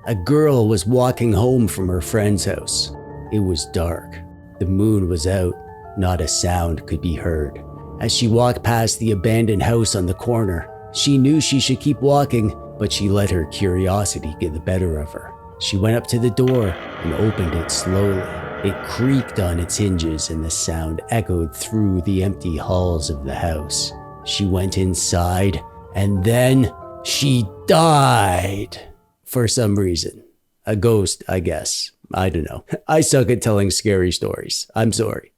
A girl was walking home from her friend's house. It was dark. The moon was out. Not a sound could be heard. As she walked past the abandoned house on the corner, she knew she should keep walking, but she let her curiosity get the better of her. She went up to the door and opened it slowly. It creaked on its hinges and the sound echoed through the empty halls of the house. She went inside and then she died. For some reason. A ghost, I guess. I don't know. I suck at telling scary stories. I'm sorry.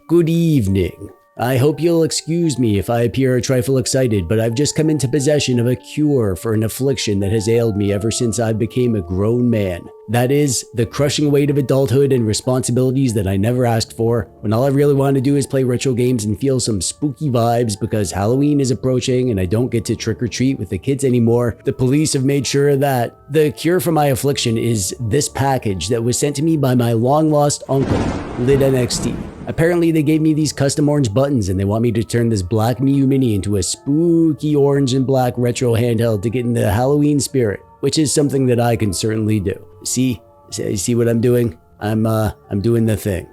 Good evening. I hope you'll excuse me if I appear a trifle excited, but I've just come into possession of a cure for an affliction that has ailed me ever since I became a grown man. That is, the crushing weight of adulthood and responsibilities that I never asked for, when all I really want to do is play retro games and feel some spooky vibes because Halloween is approaching and I don't get to trick or treat with the kids anymore. The police have made sure of that. The cure for my affliction is this package that was sent to me by my long-lost uncle, NXT. Apparently they gave me these custom orange buttons and they want me to turn this black Miu Mini into a spooky orange and black retro handheld to get in the Halloween spirit, which is something that I can certainly do. See what I'm doing? I'm doing the thing.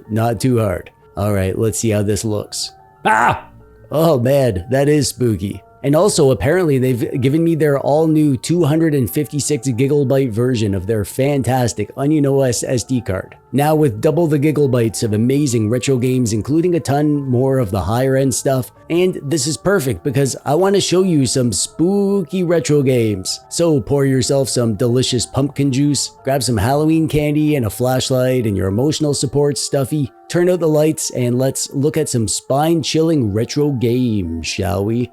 Not too hard. All right, let's see how this looks. Ah! Oh man, that is spooky. And also, apparently, they've given me their all-new 256 gigabyte version of their fantastic Onion OS SD card. Now with double the gigabytes of amazing retro games, including a ton more of the higher-end stuff. And this is perfect because I want to show you some spooky retro games. So pour yourself some delicious pumpkin juice, grab some Halloween candy and a flashlight and your emotional support stuffy. Turn out the lights and let's look at some spine-chilling retro games, shall we?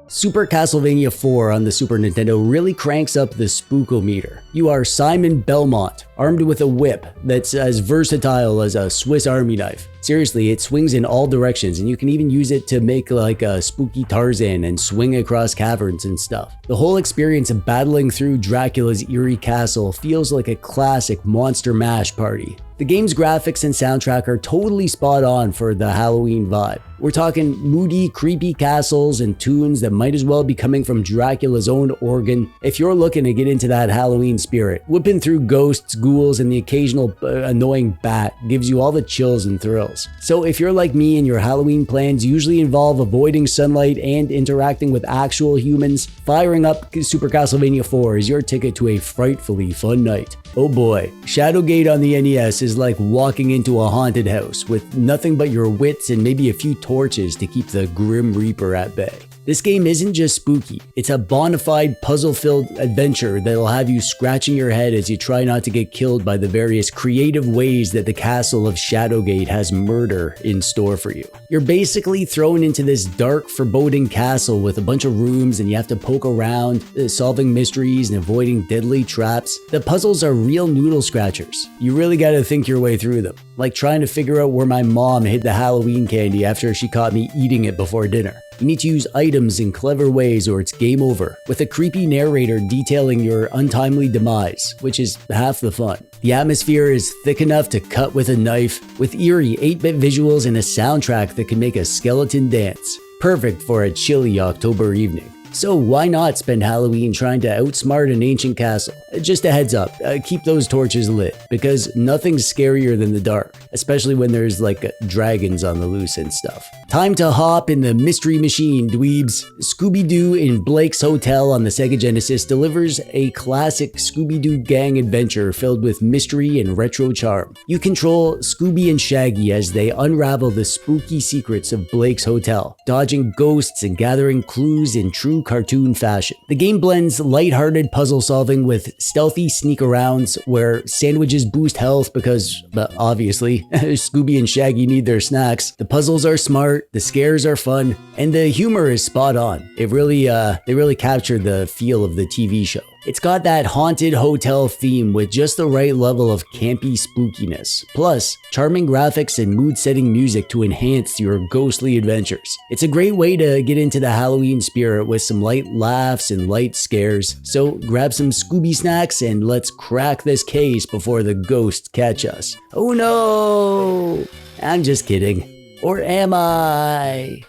Super Castlevania 4 on the Super Nintendo really cranks up the spookometer. You are Simon Belmont, armed with a whip that's as versatile as a Swiss Army knife. Seriously, it swings in all directions and you can even use it to make like a spooky Tarzan and swing across caverns and stuff. The whole experience of battling through Dracula's eerie castle feels like a classic Monster Mash party. The game's graphics and soundtrack are totally spot on for the Halloween vibe. We're talking moody, creepy castles and tunes that might as well be coming from Dracula's own organ. If you're looking to get into that Halloween spirit, whipping through ghosts, ghouls, and the occasional annoying bat gives you all the chills and thrills. So if you're like me and your Halloween plans usually involve avoiding sunlight and interacting with actual humans, firing up Super Castlevania 4 is your ticket to a frightfully fun night. Oh boy, Shadowgate on the NES is like walking into a haunted house with nothing but your wits and maybe a few torches to keep the Grim Reaper at bay. This game isn't just spooky, it's a bona fide puzzle-filled adventure that'll have you scratching your head as you try not to get killed by the various creative ways that the castle of Shadowgate has murder in store for you. You're basically thrown into this dark, foreboding castle with a bunch of rooms and you have to poke around, solving mysteries and avoiding deadly traps. The puzzles are real noodle scratchers. You really gotta think your way through them, like trying to figure out where my mom hid the Halloween candy after she caught me eating it before dinner. You need to use items in clever ways or it's game over, with a creepy narrator detailing your untimely demise, which is half the fun. The atmosphere is thick enough to cut with a knife, with eerie 8-bit visuals and a soundtrack that can make a skeleton dance. Perfect for a chilly October evening. So why not spend Halloween trying to outsmart an ancient castle? Just a heads up, keep those torches lit, because nothing's scarier than the dark, especially when there's like dragons on the loose and stuff. Time to hop in the mystery machine, dweebs. Scooby-Doo in Blake's Hotel on the Sega Genesis delivers a classic Scooby-Doo gang adventure filled with mystery and retro charm. You control Scooby and Shaggy as they unravel the spooky secrets of Blake's Hotel, dodging ghosts and gathering clues in true cartoon fashion. The game blends lighthearted puzzle solving with stealthy sneak-arounds where sandwiches boost health because, obviously, Scooby and Shaggy need their snacks. The puzzles are smart, the scares are fun, and the humor is spot on. They really captured the feel of the TV show. It's got that haunted hotel theme with just the right level of campy spookiness, plus charming graphics and mood-setting music to enhance your ghostly adventures. It's a great way to get into the Halloween spirit with some light laughs and light scares, so grab some Scooby snacks and let's crack this case before the ghosts catch us. Oh no! I'm just kidding. Or am I?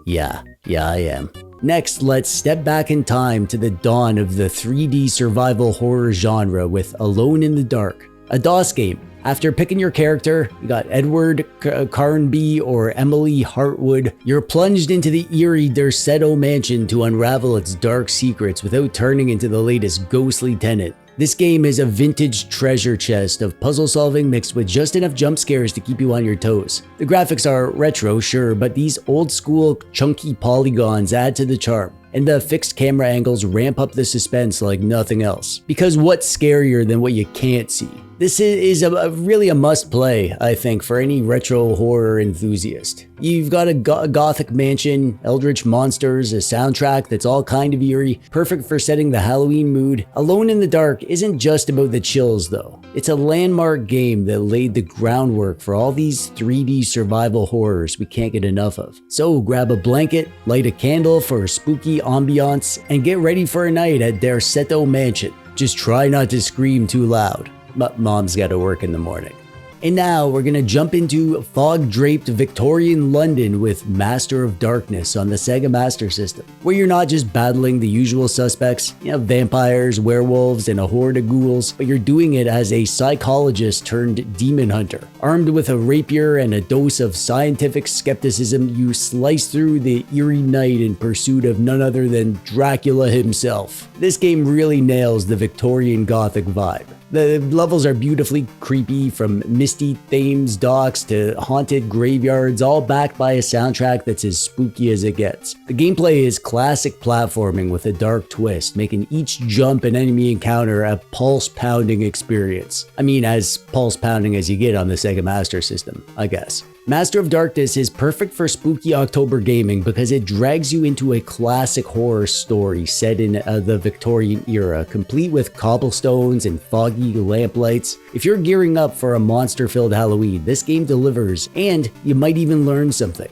Yeah, I am. Next, let's step back in time to the dawn of the 3D survival horror genre with Alone in the Dark, a DOS game. After picking your character, you got Edward Carnby or Emily Hartwood, you're plunged into the eerie Derceto mansion to unravel its dark secrets without turning into the latest ghostly tenant. This game is a vintage treasure chest of puzzle solving mixed with just enough jump scares to keep you on your toes. The graphics are retro, sure, but these old school chunky polygons add to the charm, and the fixed camera angles ramp up the suspense like nothing else. Because what's scarier than what you can't see? This is really a must play, I think, for any retro horror enthusiast. You've got a gothic mansion, eldritch monsters, a soundtrack that's all kind of eerie, perfect for setting the Halloween mood. Alone in the Dark isn't just about the chills though. It's a landmark game that laid the groundwork for all these 3D survival horrors we can't get enough of. So grab a blanket, light a candle for a spooky ambiance, and get ready for a night at Derceto Mansion. Just try not to scream too loud. But mom's gotta work in the morning. And now we're gonna jump into fog-draped Victorian London with Master of Darkness on the Sega Master System, where you're not just battling the usual suspects, vampires, werewolves, and a horde of ghouls, but you're doing it as a psychologist turned demon hunter. Armed with a rapier and a dose of scientific skepticism, you slice through the eerie night in pursuit of none other than Dracula himself. This game really nails the Victorian Gothic vibe. The levels are beautifully creepy, from misty Thames docks to haunted graveyards, all backed by a soundtrack that's as spooky as it gets. The gameplay is classic platforming with a dark twist, making each jump and enemy encounter a pulse-pounding experience. I mean, as pulse-pounding as you get on the Sega Master System, I guess. Master of Darkness is perfect for spooky October gaming because it drags you into a classic horror story set in the Victorian era, complete with cobblestones and foggy lamplights. If you're gearing up for a monster-filled Halloween, this game delivers, and you might even learn something.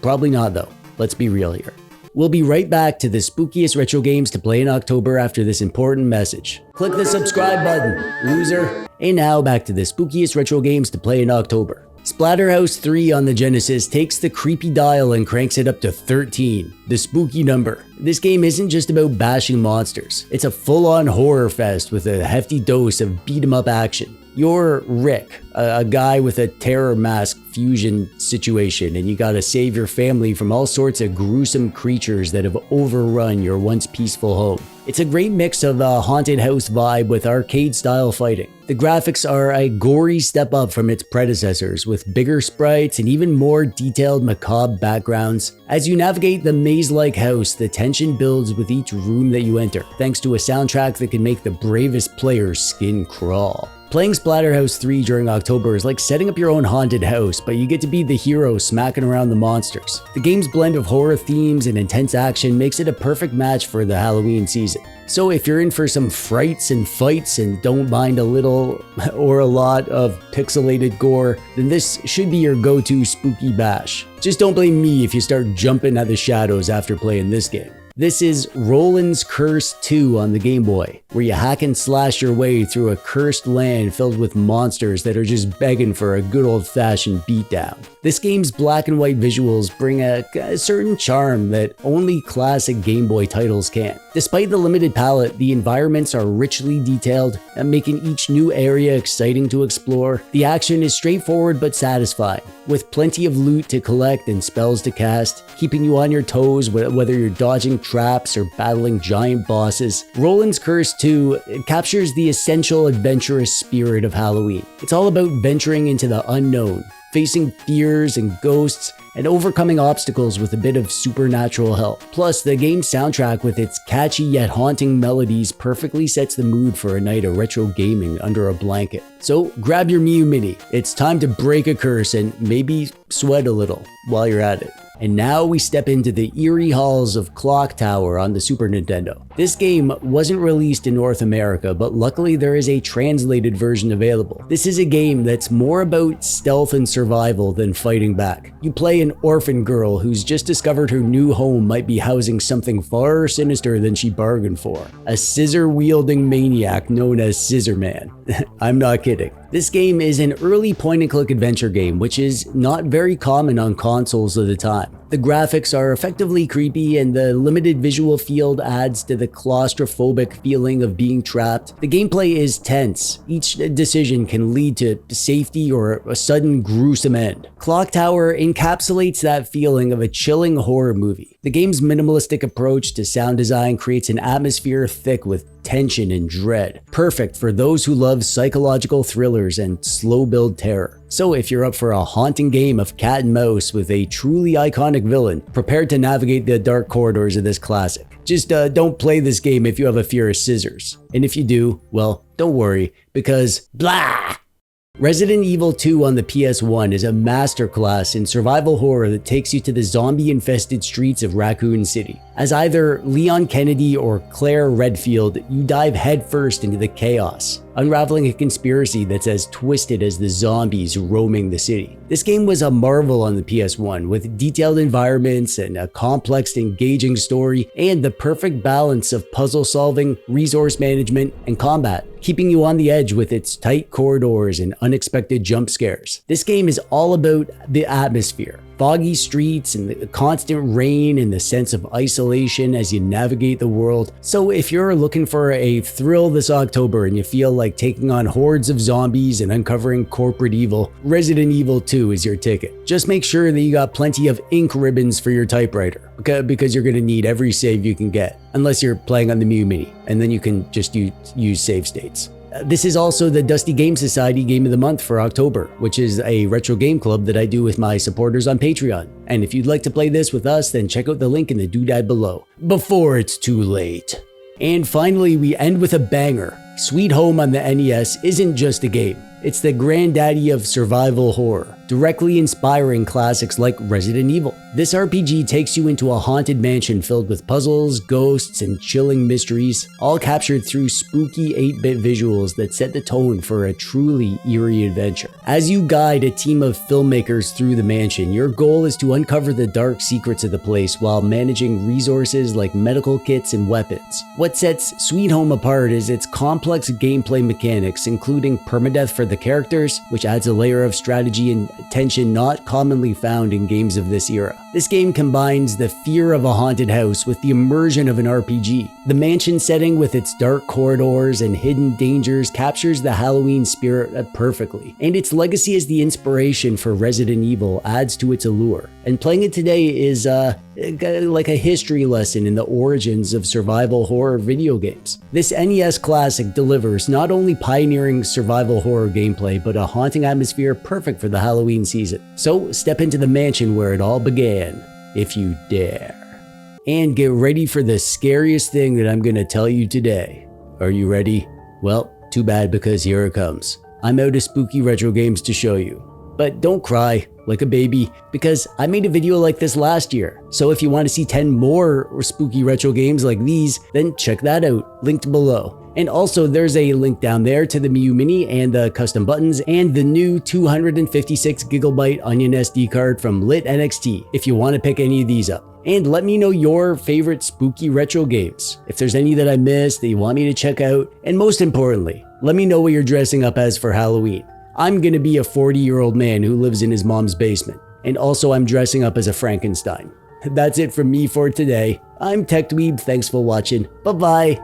Probably not though, let's be real here. We'll be right back to the spookiest retro games to play in October after this important message. Click the subscribe button, loser! And now back to the spookiest retro games to play in October. Splatterhouse 3 on the Genesis takes the creepy dial and cranks it up to 13, the spooky number. This game isn't just about bashing monsters, it's a full-on horror fest with a hefty dose of beat-em-up action. You're Rick, a guy with a terror mask fusion situation, and you gotta save your family from all sorts of gruesome creatures that have overrun your once peaceful home. It's a great mix of a haunted house vibe with arcade-style fighting. The graphics are a gory step up from its predecessors, with bigger sprites and even more detailed macabre backgrounds. As you navigate the maze-like house, the tension builds with each room that you enter, thanks to a soundtrack that can make the bravest player's skin crawl. Playing Splatterhouse 3 during October is like setting up your own haunted house, but you get to be the hero smacking around the monsters. The game's blend of horror themes and intense action makes it a perfect match for the Halloween season. So if you're in for some frights and fights and don't mind a little or a lot of pixelated gore, then this should be your go-to spooky bash. Just don't blame me if you start jumping at the shadows after playing this game. This is Rolands Curse 2 on the Gameboy, where you hack and slash your way through a cursed land filled with monsters that are just begging for a good old-fashioned beatdown. This game's black and white visuals bring a certain charm that only classic Game Boy titles can. Despite the limited palette, the environments are richly detailed, making each new area exciting to explore. The action is straightforward but satisfying, with plenty of loot to collect and spells to cast, keeping you on your toes whether you're dodging traps or battling giant bosses. Roland's Curse 2 captures the essential adventurous spirit of Halloween. It's all about venturing into the unknown, facing fears and ghosts, and overcoming obstacles with a bit of supernatural help. Plus, the game's soundtrack with its catchy yet haunting melodies perfectly sets the mood for a night of retro gaming under a blanket. So grab your Miu Mini, it's time to break a curse and maybe sweat a little while you're at it. And now we step into the eerie halls of Clock Tower on the Super Nintendo. This game wasn't released in North America, but luckily there is a translated version available. This is a game that's more about stealth and survival than fighting back. You play an orphan girl who's just discovered her new home might be housing something far sinister than she bargained for. A scissor-wielding maniac known as Scissor Man. I'm not kidding. This game is an early point-and-click adventure game, which is not very common on consoles of the time. The graphics are effectively creepy, and the limited visual field adds to the claustrophobic feeling of being trapped. The gameplay is tense. Each decision can lead to safety or a sudden gruesome end. Clock Tower encapsulates that feeling of a chilling horror movie. The game's minimalistic approach to sound design creates an atmosphere thick with tension and dread, perfect for those who love psychological thrillers and slow build terror. So if you're up for a haunting game of cat and mouse with a truly iconic villain, prepare to navigate the dark corridors of this classic. Just don't play this game if you have a fear of scissors. And if you do, well, don't worry, because blah! Resident Evil 2 on the PS1 is a masterclass in survival horror that takes you to the zombie-infested streets of Raccoon City. As either Leon Kennedy or Claire Redfield, you dive headfirst into the chaos, unraveling a conspiracy that's as twisted as the zombies roaming the city. This game was a marvel on the PS1, with detailed environments and a complex, engaging story, and the perfect balance of puzzle solving, resource management, and combat, keeping you on the edge with its tight corridors and unexpected jump scares. This game is all about the atmosphere. Foggy streets and the constant rain and the sense of isolation as you navigate the world. So if you're looking for a thrill this October and you feel like taking on hordes of zombies and uncovering corporate evil, Resident Evil 2 is your ticket. Just make sure that you got plenty of ink ribbons for your typewriter, because you're going to need every save you can get, unless you're playing on the Mew Mini, and then you can just use save states. This is also the Dusty Game Society Game of the Month for October, which is a retro game club that I do with my supporters on Patreon. And if you'd like to play this with us, then check out the link in the doodad below, before it's too late. And finally, we end with a banger. Sweet Home on the NES isn't just a game. It's the granddaddy of survival horror, directly inspiring classics like Resident Evil. This RPG takes you into a haunted mansion filled with puzzles, ghosts, and chilling mysteries, all captured through spooky 8-bit visuals that set the tone for a truly eerie adventure. As you guide a team of filmmakers through the mansion, your goal is to uncover the dark secrets of the place while managing resources like medical kits and weapons. What sets Sweet Home apart is its complex gameplay mechanics, including permadeath for the characters, which adds a layer of strategy and tension not commonly found in games of this era. This game combines the fear of a haunted house with the immersion of an RPG. The mansion setting with its dark corridors and hidden dangers captures the Halloween spirit perfectly, and its legacy as the inspiration for Resident Evil adds to its allure. And playing it today is like a history lesson in the origins of survival horror video games. This NES classic delivers not only pioneering survival horror gameplay, but a haunting atmosphere perfect for the Halloween season. So step into the mansion where it all began, if you dare. And get ready for the scariest thing that I'm gonna tell you today. Are you ready? Well, too bad, because here it comes. I'm out of spooky retro games to show you. But don't cry like a baby, because I made a video like this last year. So if you want to see 10 more spooky retro games like these, then check that out, linked below. And also there's a link down there to the Mew Mini and the custom buttons and the new 256GB Onion SD card from Lit NXT if you want to pick any of these up. And let me know your favorite spooky retro games, if there's any that I missed that you want me to check out. And most importantly, let me know what you're dressing up as for Halloween. I'm gonna be a 40-year-old man who lives in his mom's basement. And also I'm dressing up as a Frankenstein. That's it from me for today. I'm TechDweeb, thanks for watching, bye bye.